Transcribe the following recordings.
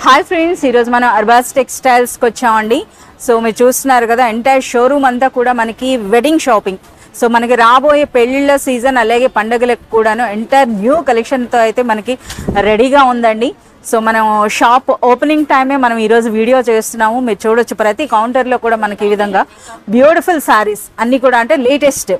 Hi friends, ఈరోజు మనం అర్బాస్ టెక్స్టైల్స్కి వచ్చామండి. సో మీరు చూస్తున్నారు కదా, ఎంటైర్ షోరూమ్ అంతా కూడా మనకి వెడ్డింగ్ షాపింగ్. సో మనకి రాబోయే పెళ్ళిళ్ళ సీజన్ అలాగే పండుగలకు కూడాను ఎంటైర్ న్యూ కలెక్షన్తో అయితే మనకి రెడీగా ఉందండి. సో మనం షాప్ ఓపెనింగ్ టైమే మనం ఈరోజు వీడియో చేస్తున్నాము. మీరు చూడొచ్చు, ప్రతి కౌంటర్లో కూడా మనకి ఈ విధంగా బ్యూటిఫుల్ శారీస్ అన్నీ కూడా, అంటే లేటెస్ట్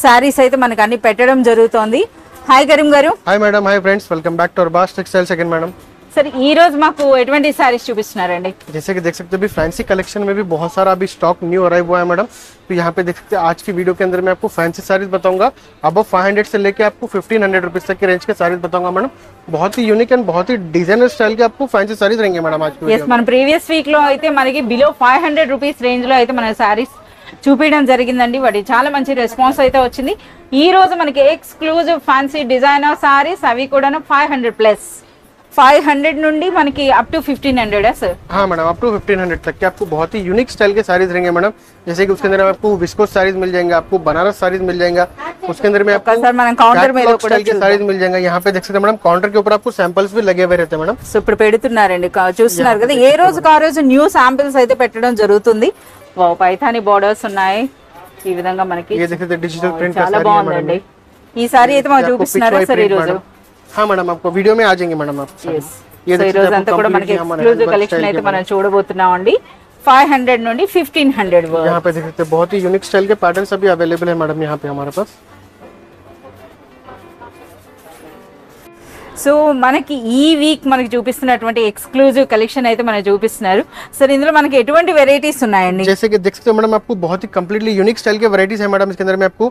శారీస్ అయితే మనకి అన్ని పెట్టడం జరుగుతోంది. హాయ్ కరీం గారు. Hi madam. Hi friends, welcome back to Arbaas textiles again madam. Sir ఈ రోజు మాకు ఎటువంటి సారీస్ చూపిస్తున్నారండి? जैसे कि देख सकते हो अभी फैंसी कलेक्शन में भी बहुत सारा अभी स्टॉक न्यू अराइव हुआ है मैडम. तो यहाँ पे देख सकते हैं आज की वीडियो के अंदर मैं आपको फैंसी साड़ीज बताऊंगा. अब 500 से लेके आपको 1500 रुपीज तक के रेंज के साड़ीज बताऊंगा मैडम. बहुत ही यूनिक एंड बहुत ही डिजाइनर स्टाइल के आपको फैंसी साड़ीज रहेंगे मैडम आज की. yes, మన ప్రీవియస్ వీక్ లో అయితే మనకి బిలో 500 రూపీస్ రేంజ్ లో అయితే మన సారీస్ చూపించడం జరిగిందండి. వాటి చాలా మంచి రెస్పాన్స్ అయితే వచ్చింది. ఈ రోజు మనకి ఎక్స్క్లూజివ్ ఫ్యాన్సీ డిజైనర్ సారీస్, అవి కూడా 500 ప్లస్ 500 నుండి మనకి అప్ టు 1500 है सर. हाँ मैडम, अप टू 1500 तक के आपको बहुत ही यूनिक स्टाइल के साड़ीज रहेंगे मैडम. जैसे कि उसके अंदर आपको विस्कोस साड़ीज मिल जाएंगे, आपको बनारस साड़ीज मिल जाएगा. उसके अंदर में आपको सर మనం కౌంటర్ మీద కూడా के साड़ीज मिल जाएंगे. यहाँ पे देख सकते हैं मैडम, काउंटर के ऊपर आपको सैंपल्स भी लगे हुए रहते हैं मैडम. సో ఇప్పుడు పెడుతున్నారండి, చూస్తున్నారు కదా, ఏ రోజుకి ఆ రోజు న్యూ శాంపిల్స్ అయితే పెట్టడం జరుగుతుంది. పైథాని బోర్డర్స్ ఉన్నాయి ఈ విధంగా మనకి. ये देख सकते हैं डिजिटल प्रिंट का చాలా साड़ी है బాగుందండి. ఈ సారీ అయితే మాకు చూపిస్తున్నారా సార్ ఈ రోజు? हाँ मैडम, आपको वीडियो में आ जाएंगे मैडम आप. ఈ రోజు అంతా కూడా మనకి ఎక్స్క్లూజివ్ కలెక్షన్ అయితే మనం చూడబోతున్నాం అండి. 500 నుండి 1500 వరకు. यहाँ पे देख सकते हैं बहुत ही यूनिक स्टाइल के पैटर्न्स अभी अवेलेबल है मैडम यहाँ पे हमारे पास. సో మనకి ఈ వీక్ మనకి చూపిస్తున్నటువంటి ఎక్స్క్లూజివ్ కలెక్షన్ అయితే మనం చూపిస్తున్నారు. सर ఇందులో మనకి ఎటువంటి వెరైటీస్ ఉన్నాయండి? जैसे कि देख सकते हो मैडम, आपको बहुत ही कंप्लीटली यूनिक स्टाइल के वैरायटीज है मैडम. इसके अंदर में आपको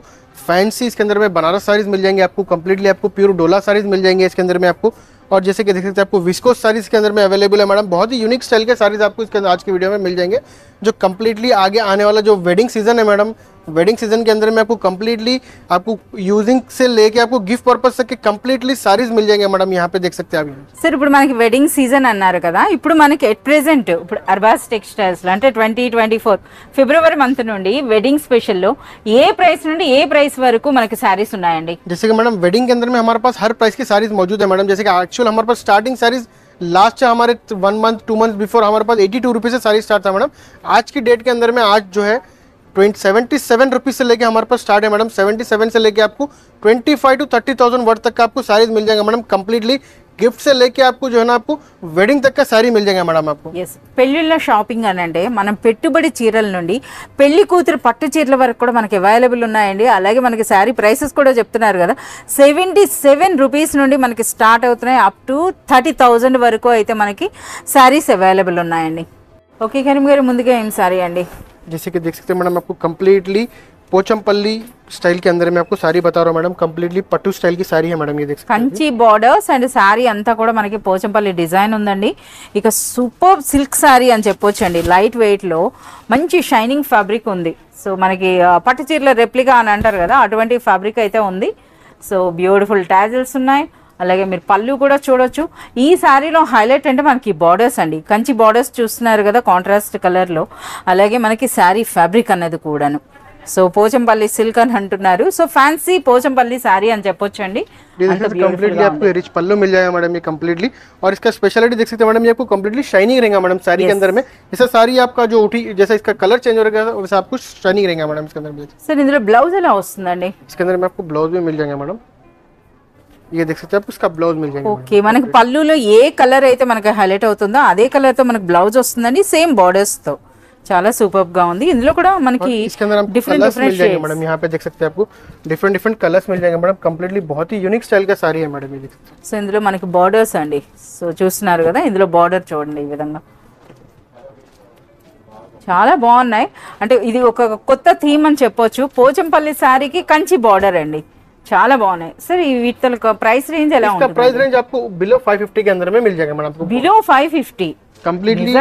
फैंसी, इसके अंदर में बनारस साड़ीज मिल जाएंगे, आपको कंप्लीटली आपको प्योर डोला साड़ीज मिल जाएंगे इसके अंदर में आपको. और जैसे कि देख सकते हैं आपको विस्कोस साड़ीज के अंदर में अवेलेबल है मैडम. बहुत ही यूनिक स्टाइल के साड़ीज आपको इसके अंदर आज की वीडियो में मिल जाएंगे, जो कंप्लीटली आगे आने वाला जो वेडिंग सीजन है मैडम, वेडिंग सीजन के अंदर में आपको कंप्लीटली आपको यूजिंग से लेके आपको गिफ्ट पर्पस तक के कंप्लीटली साड़ीज मिल जाएंगे मैडम. यहाँ पे देख सकते हैं आप. सर ఇప్పుడు మనకి వెడ్డింగ్ సీజన్ అన్నారు కదా, ఇప్పుడు మనకి ఎట్ ప్రెజెంట్ ఇప్పుడు అర్బాస్ టెక్స్టైల్స్ లో అంటే 2024 ఫిబ్రవరి మంత్ నుండి వెడ్డింగ్ స్పెషల్ లో ఏ ప్రైస్ నుండి ఏ ప్రైస్ వరకు మనకి సారీస్ ఉన్నాయండి? जैसे कि मैडम वेडिंग के अंदर में हमारे पास हर प्राइस की साड़ीज मौजूद है मैडम. जैसे कि एक्चुअल हमारे पास स्टार्टिंग साड़ीज लास्ट हमारे 1 मंथ 2 मंथ बिफोर हमारे पास 82 रुपीज़ से साड़ी स्टार्ट था मैडम. आज की डेट के अंदर में आज जो है 77 रुपीज़ से लेके हमारे पास स्टार्ट है मैडम. 77 से लेके आपको 25 to 30,000 वर्थ तक का आपको साड़ीज मिल जाएगा मैडम. कंप्लीटली गिफ्ट से लेके आपको जो है ना आपको वेडिंग तक का साड़ी मिल जाएगा मैडम आपको. yes, పెళ్లిళ్ళ షాపింగ్ అని అంటే మనం పెట్టుబడి చీరల నుండి పెళ్లి కూతురు పట్టు చీరల వరకు కూడా మనకి అవైలబుల్ ఉన్నాయండి. అలాగే మనకి శారీ ప్రైసెస్ కూడా చెప్తున్నారు కదా, 77 రూపీస్ నుండి మనకి స్టార్ట్ అవుతున్నాయి, అప్ టు 30,000 వరకు అయితే మనకి శారీస్ అవైలబుల్ ఉన్నాయండి. ఓకే కరీం గారు, ముందుగా ఏం సారీ అండి? जैसे कि देख सकते हैं मैडम, आपको कंप्लीटली पोचमपल्ली स्टाइल के अंदर में आपको साड़ी बता रहा हूँ मैडम. कंप्लीटली पट्टू स्टाइल की साड़ी है मैडम. ये देख सकते हैं కంచి బార్డర్స్ అండ్ శారీ అంతా కూడా మనకి పోచంపల్లి డిజైన్ ఉందండి. ఇక సూపర్ సిల్క్ శారీ అని చెప్పొచ్చు అండి. లైట్ వెయిట్ లో మంచి షైనింగ్ ఫ్యాబ్రిక్ ఉంది. సో మనకి పట్టు చీరల రెప్లికా అని అంటారు కదా, అటువంటి ఫ్యాబ్రిక్ అయితే ఉంది. సో బ్యూటిఫుల్ టాజిల్స్ ఉన్నాయి. అలాగే మీరు పళ్ళు కూడా చూడొచ్చు. ఈ శారీలో హైలైట్ అంటే మనకి బార్డర్స్ అండి, కంచి బార్డర్స్ చూస్తున్నారు కదా కాంట్రాస్ట్ కలర్లో. అలాగే మనకి శారీ ఫ్యాబ్రిక్ అన్నది కూడాను సో పోచంపల్లి సిల్క్ అని అంటున్నారు. సో ఫ్యాన్సీ పోచంపల్లి శారీ అని చెప్పొచ్చు అండి. कंप्लीटली आपको रिच पल्लू मिल जाएगा मैडम ये कंप्लीटली. और इसका स्पेशलिटी देख सकते हैं मैडम, ये आपको कंप्लीटली शाइनिंग रहेगा मैडम साड़ी के अंदर में. जैसा साड़ी आपका जो उठी जैसा इसका कलर चेंज हो रहेगा वैसा आपको शाइनिंग रहेगा मैडम इसके अंदर. सर ఇందులో బ్లౌజ్ ఎలా వస్తుందండి? इसके अंदर में आपको ब्लाउज भी मिल जाएगा मैडम. ये देख सकते हैं आप, इसका ब्लाउज मिल जाएगा. ఓకే, మనకి పళ్ళులో ఏ కలర్ అయితే మనకి హైలైట్ అవుతుందో అదే కలర్ తో మనకి బ్లౌజ్ వస్తుందండి, సేమ్ బార్డర్స్ తో. చాలా సూపర్ గా ఉంది. ఇందులో కూడా మనకి इसके अंदर आपको कलर्स मिल जाएंगे मैडम. यहाँ पे देख सकते हैं आपको डिफरेंट कलर्स मिल जाएंगे मैडम. कंप्लीटली बहुत ही यूनिक स्टाइल का साड़ी है मैडम. ये देख सकते हैं. సో ఇందులో మనకి బార్డర్స్ అండి. సో చూస్తున్నారు కదా, ఇందులో బార్డర్ చూడండి ఈ విధంగా చాలా బాగున్నాయి. అంటే ఇది ఒక కొత్త థీమ్ అని చెప్పొచ్చు. పోచంపల్లి శారీకి కంచి బార్డర్ అండి, చాలా బాగున్నాయి. సర్ ఈ వీటి ప్రైస్ రేంజ్ ఎలా ఉంటుంది? इसका प्राइस रेंज आपको बिलो 550 के अंदर में मिल जाएगा madam. Below 550 completely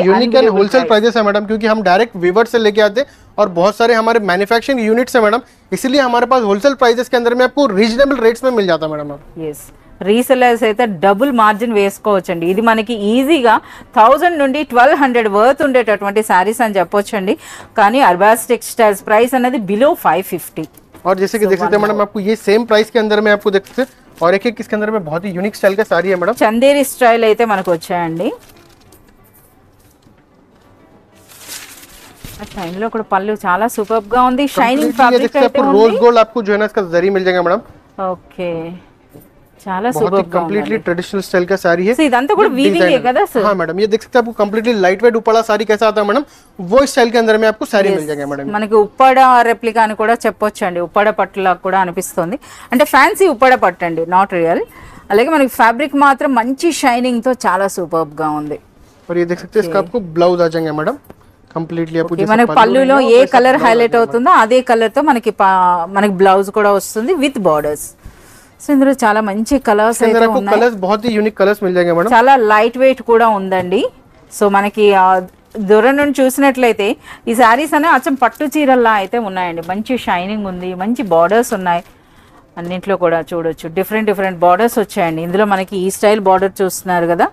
unique and wholesale prices है मैडम, क्योंकि हम डायरेक्ट वीवर से लेके आते हैं और बहुत सारे हमारे मैन्युफैक्चरिंग यूनिट्स है मैडम. इसीलिए हमारे पास होलसेल प्राइसेस के अंदर में आपको रीजनेबल रेट्स में मिल जाता है मैडम. yes, రీసెలర్స్ అయితే డబుల్ మార్జిన్ వేసుకోవచ్చండి. ఇది మనకి ఈజీగా 1000 నుండి 1200 వర్త్ ఉండేటటువంటి శారీస్ అని చెప్పొచ్చండి. కానీ అర్బాస్ టెక్స్టైల్స్ ప్రైస్ అనేది బిలో 550. और जैसे कि देख सकते हैं मैडम, आपको ये सेम प्राइस के अंदर में आपको देख सकते हैं और एक इसके अंदर में बहुत ही यूनिक स्टाइल का साड़ी है मैडम. చందేరి స్టైల్ అయితే మనకు వచ్చాయండి. अच्छा ఇందులో కూడా పళ్ళు చాలా సూపర్బ్ గా ఉంది షైనింగ్ Completely ये ఫ్యాబ్రిక్ देखिए అయితే आपको ఉంది रोज गोल्ड आपको जो है ना इसका जरी मिल जाएगा मैडम ఓకే చాలా बहुत ही సూపర్బ్ గా कम्प्लीटली ट्रेडिशनल स्टाइल का साड़ी है సో ఇదంతా కూడా వీవింగ్ ఏ కదా సార్ हाँ मैडम ये देख सकते हैं आपको कम्प्लीटली लाइट वेट उपड़ा साड़ी कैसा आता है मैडम वो स्टाइल के अंदर में आपको साड़ी मिल जाएगा मैडम మనకి ఉప్పాడ రెప్లికా అని కూడా చెప్పొచ్చు అండి ఉప్పాడ పట్టులా కూడా అనిపిస్తుంది అంటే ఫ్యాన్సీ ఉప్పాడ పట్టు అండి నాట్ రియల్ అలాగే మనకి ఫ్యాబ్రిక్ మాత్రం మంచి షైనింగ్ తో చాలా సూపర్బ్ గా ఉంది और ये देख सकते हैं इसका आपको ब्लाउज आ जाएंगे मैडम कंप्लीटली आपको जैसा మనకి పళ్ళులో ఏ కలర్ హైలైట్ అవుతుందో అదే కలర్ తో మనకి బ్లౌజ్ కూడా వస్తుంది విత్ బార్డర్స్ సో ఇందులో చాలా మంచి కలర్స్ इसके अंदर आपको कलर्स बहुत ही यूनिक कलर्स मिल जाएंगे मैडम చాలా లైట్ వెయిట్ కూడా ఉందండి సో మనకి దూరం నుండి చూసినట్లయితే ఈ శారీస్ అనే అచ్చం పట్టు చీరల్లా అయితే ఉన్నాయండి మంచి షైనింగ్ ఉంది మంచి బార్డర్స్ ఉన్నాయి అన్నింటిలో కూడా చూడొచ్చు డిఫరెంట్ డిఫరెంట్ బార్డర్స్ వచ్చాయండి ఇందులో మనకి ఈ స్టైల్ బార్డర్ చూస్తున్నారు కదా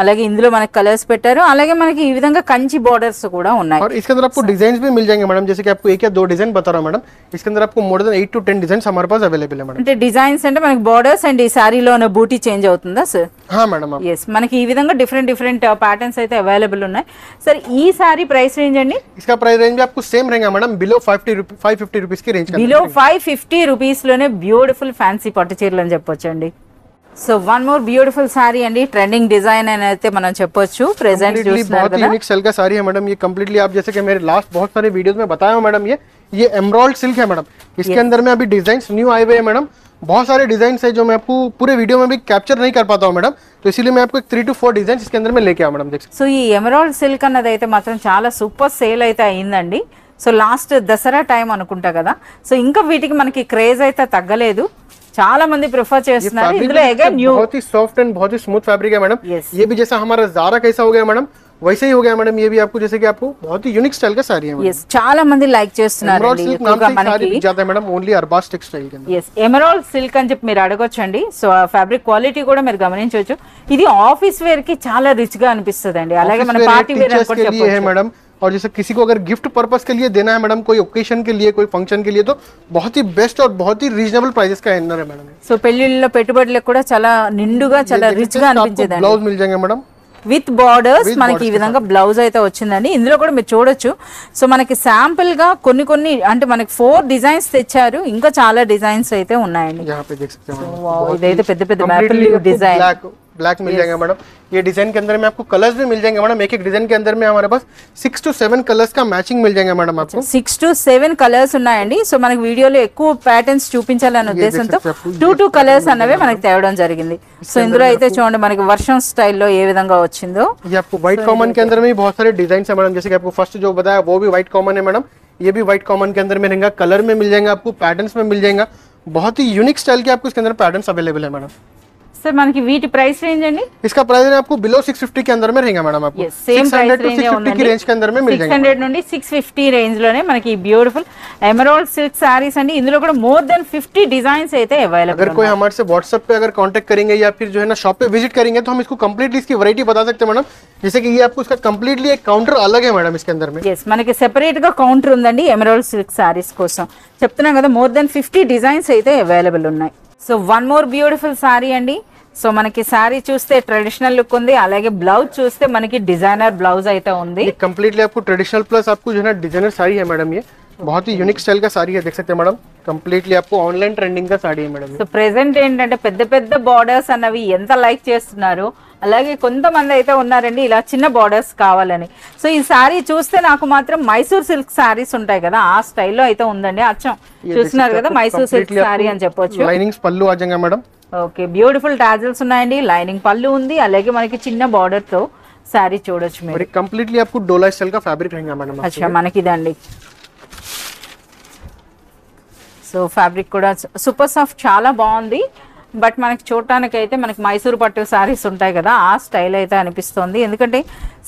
అలాగే ఇందులో మనకి కలర్స్ పెట్టారు అలాగే మనకి ఈ విధంగా కంచి బార్డర్స్ కూడా ఉన్నాయి और इसके अंदर आपको डिजाइन भी मिल जाएंगे मैडम जैसे कि आपको एक या दो डिजाइन बता रहा हूं मैडम इसके अंदर आपको मोर देन 8 to 10 डिजाइन हमारे पास अवेलेबल है मैडम అంటే డిజైన్స్ అంటే మనకి బార్డర్స్ అండ్ ఈ శారీలో ఉన్న బూటీ చేంజ్ అవుతుందా సార్ हाँ मैडम ఎస్ మనకి ఈ విధంగా డిఫరెంట్ డిఫరెంట్ ప్యాటర్న్స్ అయితే అవైలబుల్ ఉన్నాయి సార్ ఈ శారీ ప్రైస్ రేంజ్ అండి इसका प्राइस रेंज भी आपको सेम रहेगा मैडम बिलो 550 रुपीस की रेंज का బిలో 550 రూపీస్ లోనే బ్యూటిఫుల్ ఫ్యాన్సీ పట్టు చీరలు అని చెప్పొచ్చు అండి so one more beautiful sorry అండి ట్రెండింగ్ డిజైన్ అని అయితే మనం చెప్పొచ్చు ప్రెజెంట్ Completely చూస్తున్నారు बहुत ही కదా यूनिक स्टाइल का साड़ी है मैडम ये कंप्लीटली आप जैसे कि मेरे लास्ट बहुत सारे वीडियोस में बताया हूं मैडम ये एमराल्ड सिल्क है मैडम इसके अंदर में अभी डिजाइन्स न्यू आए हुए हैं मैडम बहुत सारे डिजाइन है जो मैं आपको पूरे वीडियो में भी कैप्चर नहीं कर पाता हूं मैडम तो इसीलिए मैं आपको 3 to 4 डिजाइन इसके अंदर में लेके आया मैडम देख సో ఈ ఎమరాల్డ్ సిల్క్ అన్నది అయితే మాత్రం చాలా సూపర్ సేల్ అయితే అయిందండి సో లాస్ట్ దసరా టైం అనుకుంటా కదా సో ఇంకా వీటికి మనకి క్రేజ్ అయితే తగ్గలేదు చాలా మంది ప్రిఫర్ చేస్తున్నారు ఇందులో అగైన్ న్యూ बहुत ही सॉफ्ट एंड बहुत ही स्मूथ फैब्रिक है मैडम Yes. ये भी जैसा हमारा ज़ारा कैसा हो गया मैडम वैसे ही हो गया मैडम ये भी आपको जैसे कि आपको बहुत ही यूनिक स्टाइल का साड़ी है मैडम ఎస్ చాలా మంది లైక్ చేస్తున్నారు एमराल्ड सिल्क नाम से ही साड़ी बिक जाता है मैडम ओनली अरबाज टेक्सटाइल के अंदर ఎస్ ఎమరాల్డ్ సిల్క్ అని చెప్పి మీరు అడగొచ్చండి సో ఆ ఫ్యాబ్రిక్ క్వాలిటీ కూడా మీరు గమనించవచ్చు ఇది ఆఫీస్ వేర్ కి చాలా రిచ్ గా అనిపిస్తుంది అండి అలాగే మన పార్టీ వేర్ అని टीचर्स కూడా के लिए है చెప్పొచ్చు मैडम और जैसे किसी को अगर गिफ्ट पर्पस के लिए देना है मैडम कोई ओकेशन के लिए कोई फंक्शन के लिए तो बहुत ही बेस्ट और बहुत ही रीजनेबल प्राइसेस का इनर है मैडम సో పెళ్లిళ్ళలో పెట్టుబడులకు కూడా చాలా నిండుగా చాలా రిచ్ గా అనిపించేదండి ब्लाउज मिल जाएंगे मैडम విత్ బార్డర్స్ మనకి ఈ విధంగా బ్లౌజ్ అయితే వచ్చిందండి ఇందులో కూడా మీరు చూడొచ్చు సో మనకి శాంపుల్ గా కొన్ని అంటే మనకి 4 డిజైన్స్ తెచ్చారు ఇంకా చాలా డిజైన్స్ అయితే ఉన్నాయండి यहाँ पे देख सकते हैं मैडम వావ్, ఇదైతే పెద్ద పెద్ద Completely మ్యాపుల్ आपको డిజైన్ ब्लैक मिल जाएगा मैडम ये डिजाइन के अंदर में आपको कलर्स भी मिल जाएंगे मैडम एक एक डिजाइन के अंदर में हमारे पास 6 to 7 कलर्स का मैचिंग मिल जाएगा मैडम आपको 6 to 7 కలర్స్ ఉన్నాయండి సో మనకి వీడియోలో ఎక్కువ ప్యాటర్న్స్ చూపించాలనే ఉద్దేశంతో देखिए, 2 కలర్స్ అన్నవే మనకి తేవడం జరిగింది సో ఇందులో అయితే చూడండి మనకి వర్షం స్టైల్లో ఏ విధంగా వచ్చిందో ये आपको व्हाइट कॉमन के अंदर में भी बहुत सारे डिजाइन है मैडम जैसे कि आपको फर्स्ट जो बताया वो भी व्हाइट कॉमन है मैडम ये भी व्हाइट कॉमन के अंदर में रहेगा कलर में मिल जाएगा आपको पैटर्न्स में मिल जाएगा बहुत ही यूनिक स्टाइल के आपको इसके अंदर पैटर्न्स अवेलेबल है मैडम సార్ మనకి వీటి ప్రైస్ రేంజ్ అండి इसका प्राइस है आपको बिलो 650 के अंदर में रहेगा मैडम आपको సేమ్ 600 to ప్రైస్ రేంజ్ 650 की रेंज के अंदर में मिल जाएगा 600 నుండి 650 రేంజ్ లోనే మనకి బ్యూటిఫుల్ ఎమరాల్డ్ సిల్క్ సారీస్ అండి ఇందులో కూడా మోర్ దెన్ 50 డిజైన్స్ అయితే అవైలబుల్ अगर कोई हमारे से व्हाट्सएप पे अगर कांटेक्ट करेंगे या फिर जो है ना शॉप पे विजिट करेंगे तो हम इसको कंप्लीटली इसकी वैरायटी बता सकते हैं मैडम जैसे कि ये आपको इसका कंप्लीटली एक काउंटर अलग है मैडम इसके अंदर में ఎస్ మనకి సెపరేట్ గా కౌంటర్ ఉందండి ఎమరాల్డ్ సిల్క్ సారీస్ కోసం చెప్తున్నాం కదా మోర్ దెన్ 50 డిజైన్స్ అయితే అవైలబుల్ ఉన్నాయి so one more beautiful sorry అండి సో మనకి సారీ చూస్తే ట్రెడిషనల్ లుక్ ఉంది అలాగే బ్లౌజ్ చూస్తే మనకి డిజైనర్ బ్లౌజ్ అయితే ఉంది ये कंप्लीटली आपको ट्रेडिशनल प्लस आपको जो है ना डिजाइनर साड़ी है मैडम ये बहुत ही यूनिक स्टाइल का साड़ी है देख सकते हैं मैडम कंप्लीटली आपको ऑनलाइन ट्रेंडिंग का साड़ी है मैडम సో ప్రెసెంట్ ఏంటంటే పెద్ద పెద్ద బార్డర్స్ అన్నవి ఎంత లైక్ చేస్తున్నారు అలాగే కొంతమంది అయితే ఉన్నారండి ఇలా చిన్న బార్డర్స్ కావాలని సో ఈ సారీ చూస్తే నాకు మాత్రం మైసూర్ సిల్క్ సారీస్ ఉంటాయి కదా ఆ స్టైల్లో అయితే ఉందండి అచ్చం చూస్తున్నారు కదా మైసూర్ సిల్క్ సారీ అని చెప్పొచ్చు लाइनिंग्स पल्लू आ जाएगा मैडम ఓకే బ్యూటిఫుల్ టాజిల్స్ ఉన్నాయండి లైనింగ్ పళ్ళు ఉంది అలాగే మనకి చిన్న బార్డర్ తో సారీ చూడొచ్చు और మీరు ये कंप्लीटली आपको डोला स्टाइल का फैब्रिक रहेगा मैडम అచ్చా మనకి ఇదండి సో ఫ్యాబ్రిక్ కూడా సూపర్ సాఫ్ట్ చాలా బాగుంది బట్ మనకి చూడటానికి అయితే మనకి మైసూర్ పట్టు సారీస్ ఉంటాయి కదా ఆ స్టైల్ అయితే అనిపిస్తుంది ఎందుకంటే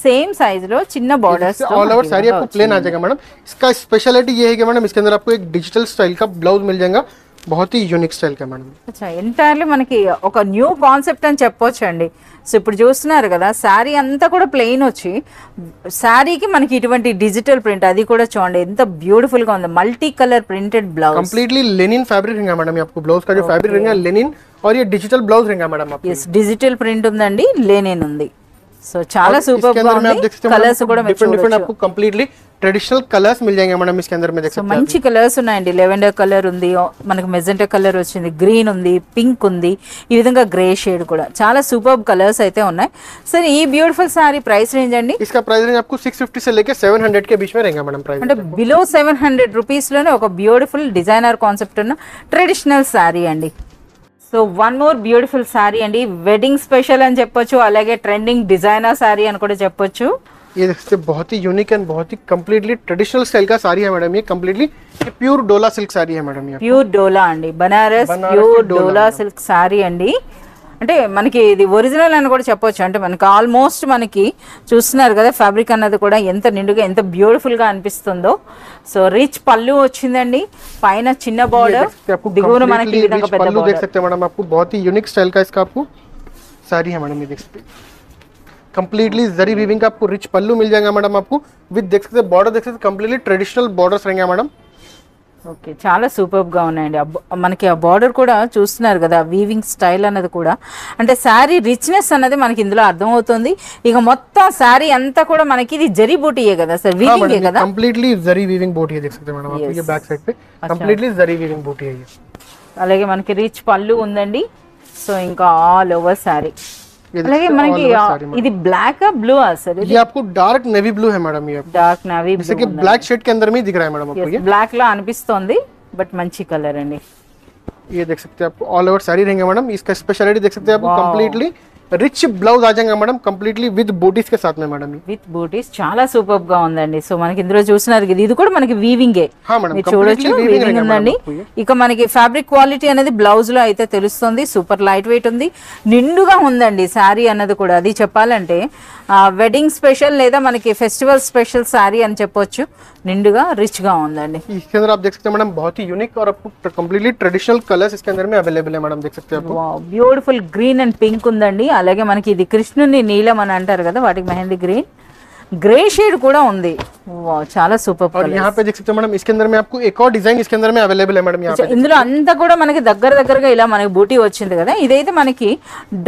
సేమ్ సైజ్ లో చిన్న బార్డర్స్ ऑल ओवर साड़ी आपको प्लेन आ जाएगा मैडम इसका स्पेशलिटी ये है कि मैडम इसके अंदर आपको एक डिजिटल स्टाइल का ब्लाउज मिल जाएगा बहुत ही यूनिक स्टाइल का मैडम అచ్చా ఎంటైర్లీ మనకి ఒక న్యూ కాన్సెప్ట్ అని చెప్పొచ్చు అండి సో ఇప్పుడు చూస్తున్నారు కదా శారీ అంతా కూడా ప్లెయిన్ వచ్చి శారీకి మనకి ఇటువంటి డిజిటల్ ప్రింట్ అది కూడా చూడండి ఎంత బ్యూటిఫుల్ గా ఉంది multi colour printed blouse completely Lenin fabric रहेगा मैडम ये आपको ब्लाउज का जो फैब्रिक रहेगा लेनिन और ये डिजिटल ब्लाउज रहेगा मैडम आपको ఎస్ డిజిటల్ ప్రింట్ ఉందండి లేనేన్ ఉంది సో చాలా సూపర్ గా ఉంది కలర్స్ కూడా डिफरेंट आपको कंप्लीटली ट्रेडिशनल कलर्स मिल जाएंगे मैडम इसके अंदर में देख सकते हैं మంచి కలర్స్ ఉన్నాయండి లెవెండర్ కలర్ ఉంది మనకి మెజెంటా కలర్ వచ్చింది గ్రీన్ ఉంది పింక్ ఉంది ఈ విధంగా గ్రే షేడ్ కూడా చాలా సూపర్ కలర్స్ అయితే ఉన్నాయి సర్ ఈ బ్యూటిఫుల్ సారీ ప్రైస్ రేంజ్ అండి इसका प्राइस रेंज आपको 650 से लेके 700 के बीच में रहेगा मैडम प्राइस అంటే బిలో 700 రూపీస్ లోనే ఒక బ్యూటిఫుల్ డిజైనర్ కాన్సెప్ట్ ఉన్న ట్రెడిషనల్ సారీ అండి so one more beautiful sorry అండి వెడ్డింగ్ స్పెషల్ అని చెప్పొచ్చు అలాగే ట్రెండింగ్ డిజైనర్ సారీ అని కూడా చెప్పొచ్చు ये देख सकते हैं बहुत ही यूनिक एंड बहुत ही कंप्लीटली ट्रेडिशनल स्टाइल का साड़ी है मैडम ये कंप्लीटली प्योर डोला सिल्क साड़ी है मैडम ये ప్యూర్ డోలా అండి బనారస్ ప్యూర్ డోలా సిల్క్ సారీ అండి అంటే మనకి ఇది ఒరిజినల్ అని కూడా చెప్పొచ్చు అంటే మనకి ఆల్మోస్ట్ మనకి చూస్తున్నారు కదా ఫ్యాబ్రిక్ అన్నది కూడా ఎంత నిండుగా ఎంత బ్యూటిఫుల్ గా అనిపిస్తుందో సో రిచ్ పళ్ళు వచ్చిందండి పైన చిన్న బార్డర్ దిగువన మనకి ఈ విధంగా పెద్ద पल्लू देख బార్డర్ सकते हैं मैडम आपको बहुत ही यूनिक स्टाइल का इसका आपको साड़ी है मैडम ये देख सकते हैं कंप्लीटली जरी वीविंग का आपको रिच पल्लू मिल जाएगा मैडम आपको विद देख सकते हैं बॉर्डर देख सकते हैं कंप्लीटली ट्रेडिशनल बॉर्डर्स रहेंगे मैडम ఓకే చాలా సూపర్ గా ఉన్నాయండి మనకి ఆ బార్డర్ కూడా చూస్తున్నారు కదా వీవింగ్ స్టైల్ అన్నది కూడా అంటే శారీ రిచ్నెస్ అన్నది మనకి ఇందులో అర్థమవుతుంది ఇక మొత్తం శారీ అంతా కూడా మనకి ఇది జరీ బూటీయే కదా సార్ వీవింగ్ కదా कंप्लीटली जरी वीविंग बूटी है देख सकते हैं मैडम आपको ये बैक साइड पे कंप्लीटली जरी वीविंग बूटी है ये అలాగే మనకి రిచ్ పళ్ళు ఉందండి సో ఇంకా ఆల్ ఓవర్ శారీ అలాగే మనకి ఇది బ్లాక్ బ్లూ సార్ ये आपको डार्क नेवी ब्लू है मैडम ये డార్క్ నావీ जैसे कि ब्लैक शेड के अंदर में ही दिख रहा है मैडम आपको ये బ్లాక్ లా అనిపిస్తుంది బట్ మంచి కలర్ అండి ये देख सकते हैं आपको ऑल ओवर साड़ी रहेंगे मैडम इसका स्पेशलिटी देख सकते हैं आपको कंप्लीटली रिच ब्लाउज आ जाएगा मैडम कंप्लीटली विद बूटीज के साथ में मैडम విత్ బూటీస్ చాలా సూపర్ గా ఉందండి సో మనకి ఇందులో చూస్తున్నారు ఇది కూడా మనకి వీవింగే हाँ मैडम మీరు చూడొచ్చు వీవింగ్ ఉందండి ఇక మనకి ఫ్యాబ్రిక్ క్వాలిటీ అనేది బ్లౌజ్ లో అయితే తెలుస్తుంది సూపర్ లైట్ వెయిట్ ఉంది నిండుగా ఉందండి శారీ అన్నది కూడా అది చెప్పాలంటే వెడ్డింగ్ స్పెషల్ లేదా మనకి ఫెస్టివల్ స్పెషల్ శారీ అని చెప్పొచ్చు నిండుగా రిచ్ గా ఉందండి इसके अंदर आप देख सकते हैं मैडम बहुत ही यूनिक और आपको कंप्लीटली ट्रेडिशनल कलर्स इसके अंदर में अवेलेबल है मैडम देख सकते हैं आपको బ్యూటిఫుల్ గ్రీన్ అండ్ పింక్ ఉందండి అలాగే మనకి ఇది కృష్ణుని నీలం అని అంటారు కదా వాటికి మెహందీ గ్రీన్ గ్రే షేడ్ కూడా ఉంది చాలా సూపర్ और यहाँ पे देख सकते हैं मैडम इसके अंदर में आपको एक और डिजाइन इसके अंदर में अवेलेबल है मैडम यहाँ पे ఇందులో అంతా కూడా మనకి దగ్గరగా ఇలా మనకి బూటీ వచ్చింది కదా ఇదైతే మనకి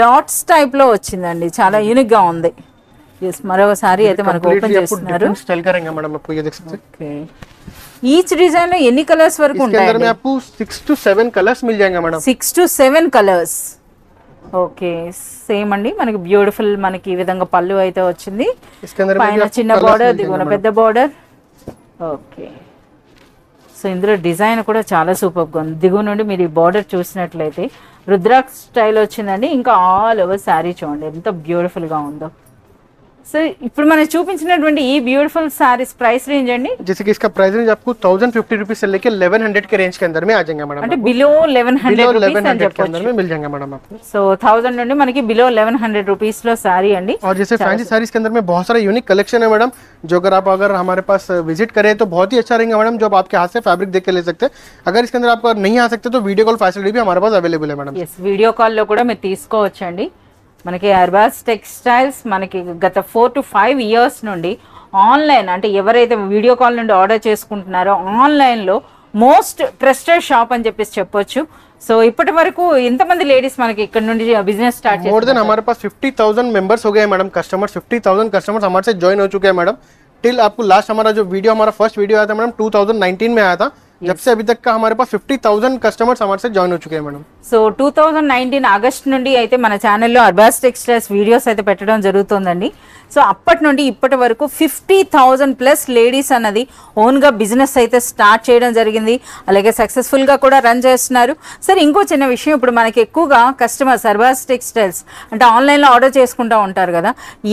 డాట్స్ టైప్ లో వచ్చిందండి చాలా యూనిక్ గా ఉంది ఎస్ మరోసారి అయితే మనకు ఓపెన్ చేస్తున్నారు स्टाइल करेंगे मैडम आपको ये देख सकते हैं ఓకే ఈచ్ డిజైన్ లో ఎన్ని కలర్స్ వరకు इसके अंदर में ఉంటాయి आपको 6 to 7 कलर्स मिल जाएंगे madam 6 to 7 colours okay same అండి మనకి బ్యూటిఫుల్ మనకి ఈ విధంగా పళ్ళు అయితే వచ్చింది इसके अंदर में भी పైన आपको చిన్న colours బార్డర్ मिल దిగువన जाएंगे పెద్ద బార్డర్ ఓకే సో ఇందులో డిజైన్ కూడా చాలా సూపర్గా ఉంది దిగువ నుండి మీరు ఈ బార్డర్ చూసినట్లయితే రుద్రాక్ష స్టైల్ వచ్చిందండి ఇంకా ఆల్ ఓవర్ శారీ చూడండి ఎంత బ్యూటిఫుల్ గా ఉందో సో ఇప్పుడు మనం చూపించినటువంటి ఈ బ్యూటిఫుల్ సారీస్ ప్రైస్ రేంజ్ అండి जैसे कि इसका प्राइस रेंज आपको 1050 रुपीज से लेके 1100 के रेंज के अंदर में आ जाएंगे मैडम అంటే బిలో 1100 రూపీస్ అని 1100 के చెప్పొచ్చు अंदर में मिल जाएंगे मैडम आपको సో 1000 నుండి మనకి బిలో 1100 రూపీస్ లో సారీ అండి और जैसे फैंसी साड़ीज के अंदर में बहुत सारा यूनिक कलेक्शन है मैडम जो अगर हमारे पास विजिट करें तो बहुत ही अच्छा रहेगा मैडम जो आप आपके हाथ से फैब्रिक देख के ले सकते हैं अगर इसके अंदर आप नहीं आ सकते तो वीडियो कॉल फैसिलिटी भी हमारे पास अवेलेबल है मैडम ఎస్ వీడియో కాల్ లో కూడా మీరు తీసుకోవచ్చండి మనకి అర్బాస్ టెక్స్టైల్స్ మనకి గత 4 to 5 ఇయర్స్ నుండి ఆన్లైన్ అంటే ఎవరైతే వీడియో కాల్ నుండి ఆర్డర్ చేసుకుంటున్నారో ఆన్లైన్ లో మోస్ట్ ట్రస్టెడ్ షాప్ అని చెప్పొచ్చు సో ఇప్పటి వరకు ఎంతమంది లేడీస్ మనకి ఇక్కడ నుండి బిజినెస్ స్టార్ట్ मोर देन हमारे पास 50,000 मेंबर्स हो गए हैं मैडम कस्टमर्स 50,000 कस्टमर्स हमारे से ज्वाइन हो चुके हैं मैडम टिल आपको लास्ट हमारा जो वीडियो हमारा फर्स्ट वीडियो आया था मैडम 2019 में आया था जब से अभी तक का हमारे पास 50,000 कस्टमर्स हमारे से ज्वाइन हो चुके हैं मैडम సో 2019 ఆగస్ట్ నుండి అయితే మన ఛానల్లో అర్బాస్ టెక్స్టైల్స్ వీడియోస్ అయితే పెట్టడం జరుగుతుందండి సో అప్పటి నుండి ఇప్పటి వరకు 50,000 ప్లస్ లేడీస్ అన్నది ఓన్గా బిజినెస్ అయితే స్టార్ట్ చేయడం జరిగింది అలాగే సక్సెస్ఫుల్గా కూడా రన్ చేస్తున్నారు సరే ఇంకో చిన్న విషయం ఇప్పుడు మనకి ఎక్కువగా కస్టమర్స్ అర్బాస్ టెక్స్టైల్స్ అంటే ఆన్లైన్లో ఆర్డర్ చేసుకుంటూ ఉంటారు కదా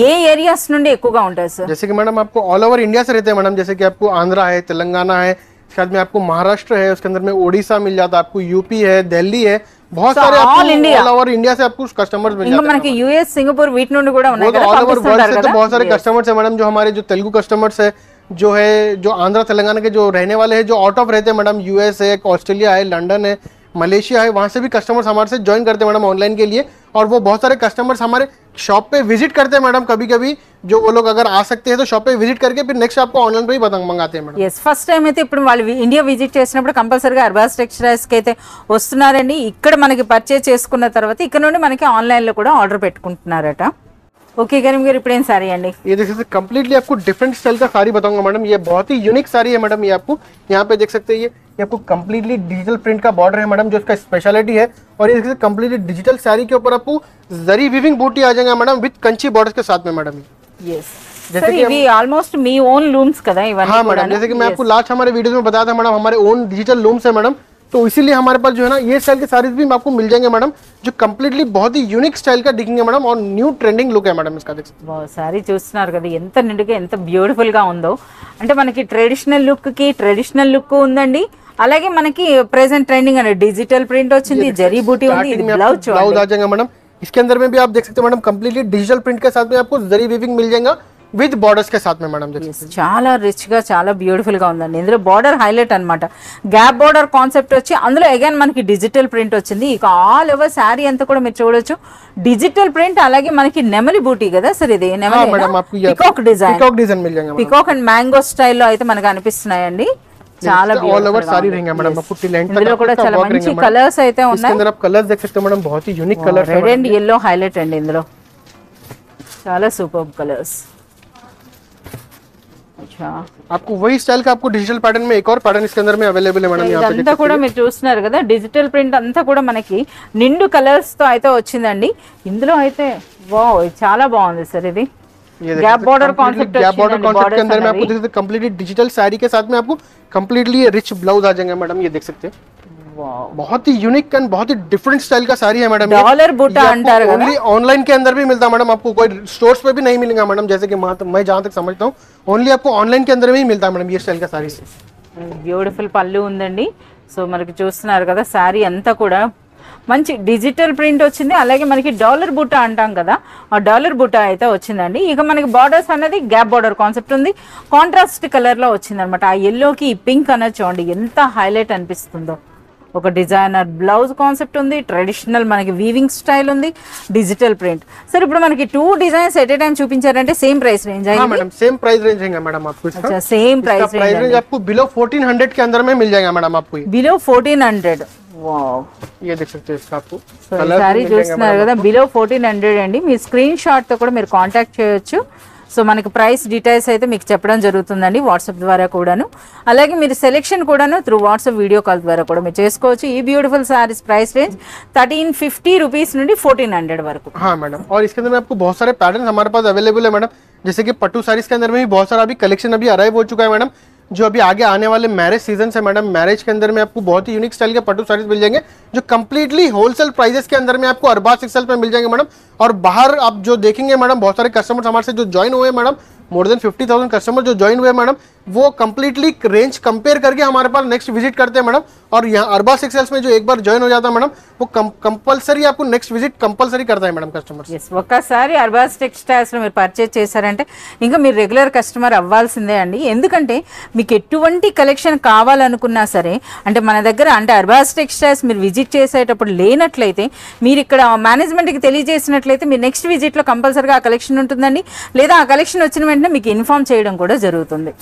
ఏ ఏరియాస్ నుండి ఎక్కువగా ఉంటారు సార్ जैसे कि मैडम आपको ऑल ओवर इंडिया से रहते हैं मैडम जैसे कि आपको आंध्रा है तेलंगाना है इसके बाद में आपको महाराष्ट्र है उसके अंदर में ओडिशा मिल जाता है आपको यूपी है दिल्ली है बहुत So, सारे all India. All over India से आपको कस्टमर्स मिल ఇంకా जाते మనకి యుఎస్ సింగపూర్ వీటి నుండి కూడా हैं ఉన్నాయి वो तो కదా ऑल ओवर वर्ल्ड పంపిస్తుంటారు से तो కదా बहुत सारे कस्टमर्स है मैडम जो हमारे जो तेलुगु कस्टमर्स है जो है जो आंध्रा तेलंगाना के जो रहने वाले हैं जो आउट ऑफ रहते हैं मैडम यूएस है ऑस्ट्रेलिया है लंदन है मलेशिया है वहाँ से भी कस्टमर्स हमारे से ज्वाइन करते हैं मैडम ऑनलाइन के लिए और वो बहुत सारे कस्टमर्स हमारे शॉप पे विजिट करते हैं मैडम कभी कभी जो वो लोग अगर आ सकते हैं तो शॉप पे विजिट करके फिर नेक्स्ट आपको ऑनलाइन पे ही पतंग मंगाते हैं मैडम ఎస్ ఫస్ట్ టైం అయితే ఇప్పుడు వాళ్ళు ఇండియా విజిట్ చేసినప్పుడు కంపల్సరీగా అర్బాస్ టెక్స్టైల్స్కి అయితే వస్తున్నారండి ఇక్కడ మనకి పర్చేజ్ చేసుకున్న తర్వాత ఇక్కడ నుండి మనకి ఆన్లైన్లో కూడా ఆర్డర్ పెట్టుకుంటున్నారట ఓకే కరీం గారు ఇప్పుడు ఏం సారీ అండి? ये देख सकते हैं कंप्लीटली आपको डिफरेंट स्टाइल का साड़ी बताऊंगा मैडम, ये बहुत ही यूनिक साड़ी है मैडम। ये आपको यहाँ पे देख सकते हैं ये आपको कंप्लीटली डिजिटल प्रिंट का बॉर्डर है मैडम, जो इसका स्पेशलिटी है। और ये देख सकते हैं कंप्लीटली डिजिटल साड़ी के ऊपर आपको जरी वीविंग बूटी आ जाएगा मैडम, विद कंची बॉर्डर के साथ में मैडम। yes जैसे कि इवी ऑलमोस्ट मी ओन लूम्स కదా ఇవన్నీ? हाँ मैडम, जैसे कि मैं आपको लास्ट हमारे वीडियोस में बताया था मैडम, हमारे ओन डिजिटल लूम्स है मैडम, तो इसीलिए हमारे पास जो है ना ये स्टाइल के साड़ीज भी आपको मिल जाएंगे मैडम, जो कंप्लीटली बहुत ही यूनिक स्टाइल का दिखेंगे मैडम, और न्यू ट्रेंडिंग लुक है मैडम इसका। देख सकते हैं सारी చూస్తున్నారు కదా ఎంత నిండుగా ఎంత బ్యూటిఫుల్ గా ఉందో, అంటే మనకి ట్రెడిషనల్ లుక్ కి ట్రెడిషనల్ లుక్ ఉందండి, అలాగే మనకి ప్రెజెంట్ ట్రెండింగ్ అనే డిజిటల్ ప్రింట్ వచ్చింది, జరీ బూటీ ఉంది, ఇది బ్లౌజ్ आ जाएगा मैडम। इसके अंदर में भी आप देख सकते हैं मैडम कंप्लीटली डिजिटल प्रिंट के साथ में आपको जरी वीविंग मिल जाएगा విత్ బోర్డర్స్ కే సాత్ మే మేడం। చాలా రిచ్ గా చాలా బ్యూటిఫుల్ గా ఉందండి। ఇందులో బార్డర్ హైలైట్ అన్నమాట, గ్యాప్ బార్డర్ కాన్సెప్ట్ వచ్చి అందులో అగైన్ మనకి డిజిటల్ ప్రింట్ వచ్చింది। ఇక ఆల్ ఓవర్ శారీ అంతా కూడా మీరు చూడొచ్చు డిజిటల్ ప్రింట్, అలాగే మనకి నెమలి బూటీ కదా సార్, ఇది నెమలి peacock design peacock and mango స్టైల్లో అయితే మనకు అనిపిస్తున్నాయండి। చాలా ऑल ओवर साड़ी रहेंगे मैडम, आपको टिल एंड ఇందులో కూడా చాలా మంచి కలర్స్ అయితే ఉన్నాయి। इसके अंदर आप कलर्स देख सकते हो मैडम, बहुत ही यूनिक कलर्स है। రెడ్ అండ్ yellow హైలైట్ అండి, ఇందులో చాలా సూపర్ కలర్స్। अच्छा आपको वही स्टाइल का आपको डिजिटल पैटर्न में एक और पैटर्न इसके अंदर में अवेलेबल है मैडम। यहाँ पे అంతా కూడా మీరు చూస్తున్నారు కదా డిజిటల్ ప్రింట్ అంతా కూడా మనకి నిండు కలర్స్ తో అయితే వచ్చిందండి। ఇందులో అయితే వావ్ చాలా బాగుంది సార్, ఇది गैप बॉर्डर कॉन्सेप्ट के अंदर में आपको देख सकते हैं कंप्लीटली डिजिटल साड़ी के साथ में आपको कंप्लीटली रिच ब्लाउज आ जाएंगे मैडम, ये देख सकते हैं। बहुत ही यूनिक एंड बहुत ही डिफरेंट स्टाइल का साड़ी है मैडम। डॉलर बूटा अंटार ओनली ऑनलाइन के अंदर भी मिलता है मैडम, आपको कोई स्टोर्स पे भी नहीं मिलेगा मैडम, जैसे कि मैं जहाँ तक समझता हूँ ओनली आपको ऑनलाइन के अंदर में ही मिलता है मैडम ये स्टाइल का साड़ी। బ్యూటిఫుల్ పళ్ళు ఉందండి। సో మనకి చూస్తున్నారు కదా సారీ అంతా కూడా మంచి డిజిటల్ ప్రింట్ వచ్చింది, అలాగే మనకి డాలర్ బూటా అంటాం కదా ఆ డాలర్ బూటా అయితే వచ్చిందండి। ఇక మనకి బార్డర్స్ అనేది గ్యాప్ బార్డర్ కాన్సెప్ట్ ఉంది, కాంట్రాస్ట్ కలర్ లో వచ్చింది అనమాట। ఆ ఎల్లోకి పింక్ అనేది చూడండి ఎంత హైలైట్ అనిపిస్తుందో। ఒక డిజైనర్ బ్లౌజ్ కాన్సెప్ట్ ఉంది, ట్రెడిషనల్ మనకి వీవింగ్ స్టైల్ ఉంది, డిజిటల్ ప్రింట్। सर ఇప్పుడు మనకి 2 డిజైన్స్ ఎట్ ఏ టైం చూపించారంటే సేమ్ ప్రైస్ రేంజ్ है? हां मैडम सेम प्राइस रेंज है मैडम आपको इसका। अच्छा सेम प्राइस रेंज आपको बिलो 1400 के अंदर में मिल जाएगा मैडम आपको ये बिलो 1400। वाओ ये देख सकते हैं इसका आपको సారీ చూస్తున్నారు కదా బిలో 1400 అండి। మీ స్క్రీన్ షాట్ తో కూడా మీరు కాంటాక్ట్ చేయొచ్చు। సో మనకి ప్రైస్ డీటెయిల్స్ అయితే మీకు చెప్పడం జరుగుతుందండి వాట్సాప్ ద్వారా కూడాను, అలాగే మీరు సెలెక్షన్ కూడాను త్రూ వాట్సాప్ వీడియో కాల్ ద్వారా కూడా మీరు చేసుకోవచ్చు। ఈ beautiful saris price range 1350 rupees నుండి 1400 వరకు। हाँ मैडम, और इसके अंदर में आपको बहुत सारे पैटर्न हमारे पास अवेलेबल है मैडम, जैसे कि पट्टू साड़ीज के अंदर में भी बहुत सारा अभी कलेक्शन अभी अराइव हो चुका है मैडम, जो अभी आगे आने वाले मैरिज सीजन है मैडम। मैरिज के अंदर में आपको बहुत ही यूनिक स्टाइल के पट्टू साड़ीज मिल जाएंगे, जो कंप्लीटली होलसेल प्राइसेस के अंदर में आपको अरबाज एक्सेल पे मिल जाएंगे मैडम। और बाहर आप जो देखेंगे मैडम बहुत सारे कस्टमर्स हमारे से जो ज्वाइन हुए मैडम, मोर देन 50,000 कस्टमर जो ज्वाइन हुए मैडम, वो कंप्लीटली रेंज कंपेयर करके हमारे पास नेक्स्ट विजिट करते हैं मैडम। और यहाँ अरबाज एक्सेल्स में जो एक बार ज्वाइन हो जाता है मैडम, वो कंपलसरी आपको नेक्स्ट विजिट कंपलसरी करता है मैडम कस्टमर्स। yes ఒక్కసారి అర్బాజ్ టెక్స్టైల్స్ లో మీరు పర్చేస్ చేశారంటే ఇంకా మీరు రెగ్యులర్ కస్టమర్ అవ్వాల్సిందే అండి, ఎందుకంటే మీకు ఎటువంటి కలెక్షన్ కావాలనుకున్నా సరే అంటే మన దగ్గర అంటే అర్బాజ్ టెక్స్టైల్స్ మీరు విజిట్ చేసేటప్పుడు లేనట్లయితే మీరు ఇక్కడ మేనేజ్మెంట్కి తెలియజేసినట్లయితే మీరు నెక్స్ట్ విజిట్లో కంపల్సరీగా ఆ కలెక్షన్ ఉంటుందండి, లేదా ఆ కలెక్షన్ వచ్చిన వెంటనే మీకు ఇన్ఫార్మ్ చేయడం కూడా జరుగుతుంది।